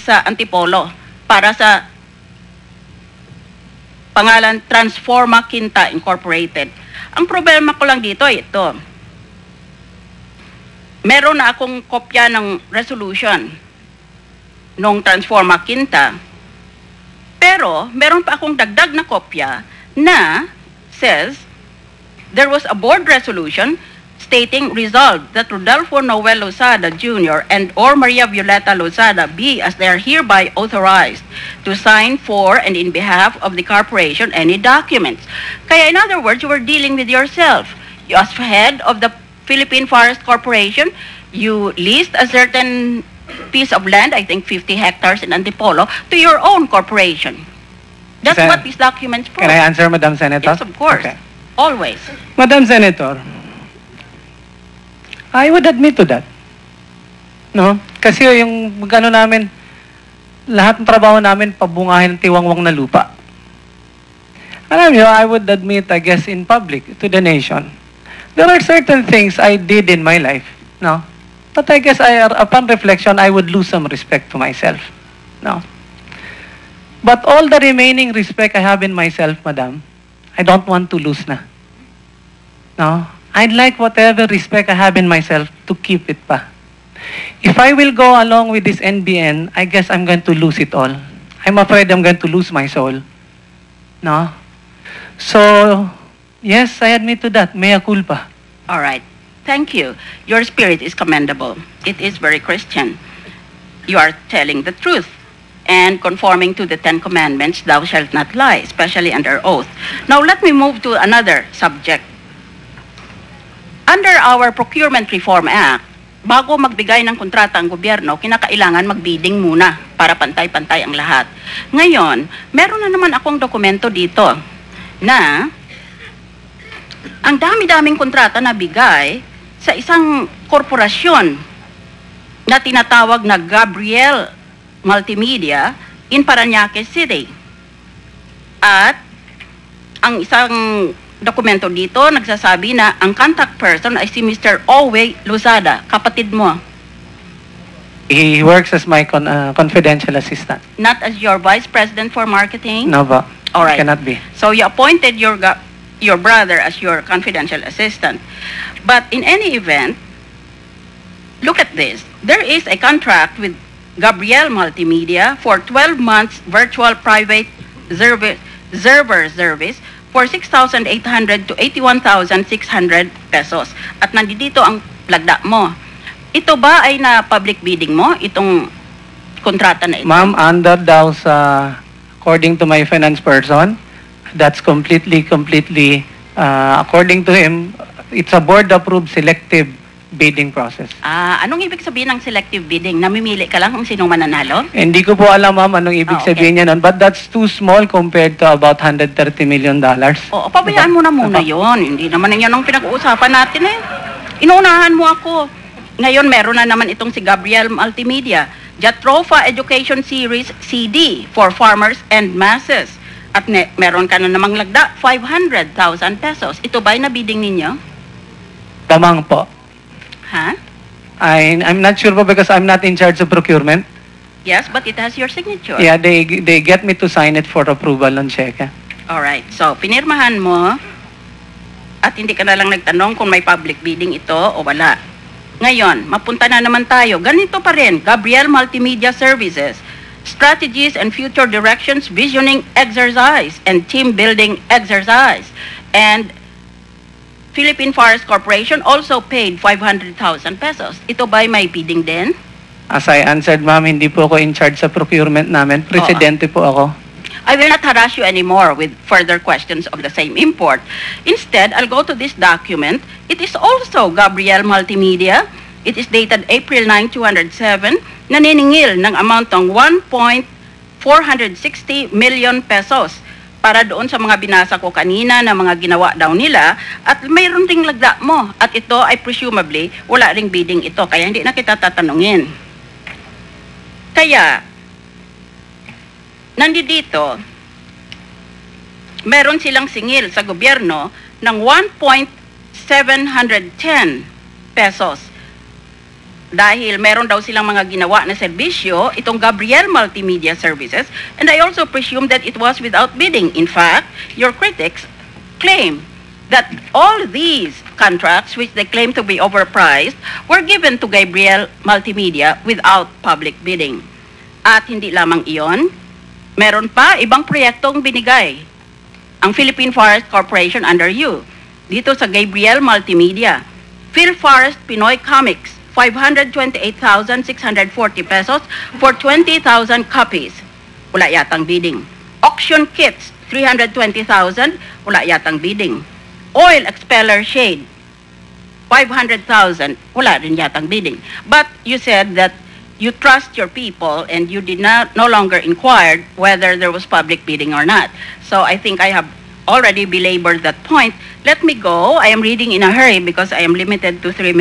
sa Antipolo para sa pangalan Transforma Quinta Incorporated. Ang problema ko lang dito ay ito. Meron na akong kopya ng resolution nung Transforma Quinta, pero meron pa akong dagdag na kopya na says there was a board resolution stating resolved that Rodolfo Noel Lozada Jr. and or Maria Violeta Lozada be as they are hereby authorized to sign for and in behalf of the corporation any documents. Kaya in other words, you were dealing with yourself. You as head of the Philippine Forest Corporation, you leased a certain piece of land, I think 50 hectares in Antipolo, to your own corporation. That's what these documents prove. Can I answer, Madam Senator? Yes, of course. Okay. Always. Madam Senator, I would admit to that. No? Kasi yung magano namin, lahat ng trabaho namin pabungahin ng tiwangwang na lupa. Alam niyo, I would admit, I guess, in public, to the nation, there are certain things I did in my life, no? But I guess upon reflection, I would lose some respect to myself, no? But all the remaining respect I have in myself, Madam, I don't want to lose na. No? I'd like whatever respect I have in myself to keep it pa. If I will go along with this NBN, I guess I'm going to lose it all. I'm afraid I'm going to lose my soul. No? So, yes, I admit to that. Mea culpa. All right. Thank you. Your spirit is commendable. It is very Christian. You are telling the truth and conforming to the 10 Commandments, thou shalt not lie, especially under oath. Now, let me move to another subject. Under our Procurement Reform Act, bago magbigay ng kontrata ang gobyerno, kinakailangan magbidding muna para pantay-pantay ang lahat. Ngayon, meron na naman akong dokumento dito na ang dami-daming kontrata na bigay sa isang korporasyon na tinatawag na Gabriel Multimedia in Parañaque City. At ang isang dokumento dito nagsasabi na ang contact person ay si Mr. Owe Lozada, kapatid mo. He works as my confidential assistant. Not as your vice president for marketing? No, ba? All right. Cannot be. So you appointed your brother as your confidential assistant. But in any event, look at this. There is a contract with Gabriel Multimedia for 12 months virtual private server service for 6,800 to 81,600 pesos. At nandito ang lagda mo. Ito ba ay na public bidding mo, itong kontrata na ito? Ma'am, under daw sa, according to my finance person, that's completely, according to him, it's a board-approved selective bidding process. Anong ibig sabihin ng selective bidding? Namimili ka lang kung sinong mananalo? Hindi ko po alam, ma'am, anong ibig sabihin niya nun, but that's too small compared to about $130 million. Oo, pabayaan mo na muna yon. Hindi naman yan ang pinag-uusapan natin eh. Inuunahan mo ako. Ngayon, meron na naman itong si Gabriel Multimedia, Jatrofa Education Series CD for farmers and masses. At meron ka na namang lagda, 500,000 pesos. Ito ba'y nabidding ninyo? Tamang po. Ha? I'm not sure po because I'm not in charge of procurement. Yes, but it has your signature. Yeah, they get me to sign it for approval on check. Alright, so pinirmahan mo at hindi ka na lang nagtanong kung may public bidding ito o wala. Ngayon, mapunta na naman tayo. Ganito pa rin, Gabriel Multimedia Services, Strategies and Future Directions Visioning Exercise and Team Building Exercise. And Philippine Forest Corporation also paid 500,000 pesos. Ito ba'y may bidding din? As I answered, ma'am, hindi po ako in charge sa procurement namin. Presidente po ako. I will not harass you anymore with further questions of the same import. Instead, I'll go to this document. It is also Gabriel Multimedia. It is dated April 9, 207, naniningil ng amount ng 1.460 million pesos para doon sa mga binasa ko kanina na mga ginawa daw nila at mayroon ding lagda mo at ito ay presumably wala ring bidding ito kaya hindi na kita tatanungin. Kaya nandito meron silang singil sa gobyerno ng 1.710 pesos. dahil meron daw silang mga ginawa na serbisyo, itong Gabriel Multimedia Services, and I also presume that it was without bidding. In fact, your critics claim that all these contracts, which they claim to be overpriced, were given to Gabriel Multimedia without public bidding. At hindi lamang iyon, meron pa ibang proyektong binigay ang Philippine Forest Corporation under you dito sa Gabriel Multimedia. PhilForest Pinoy Comics, 528,640 pesos for 20,000 copies. Wala yatang bidding. Auction kits, 320,000. Wala yatang bidding. Oil expeller shade, 500,000. Wala rin yatang bidding. But you said that you trust your people and you did no longer inquire whether there was public bidding or not. So I think I have already belabored that point. Let me go. I am reading in a hurry because I am limited to 3 minutes.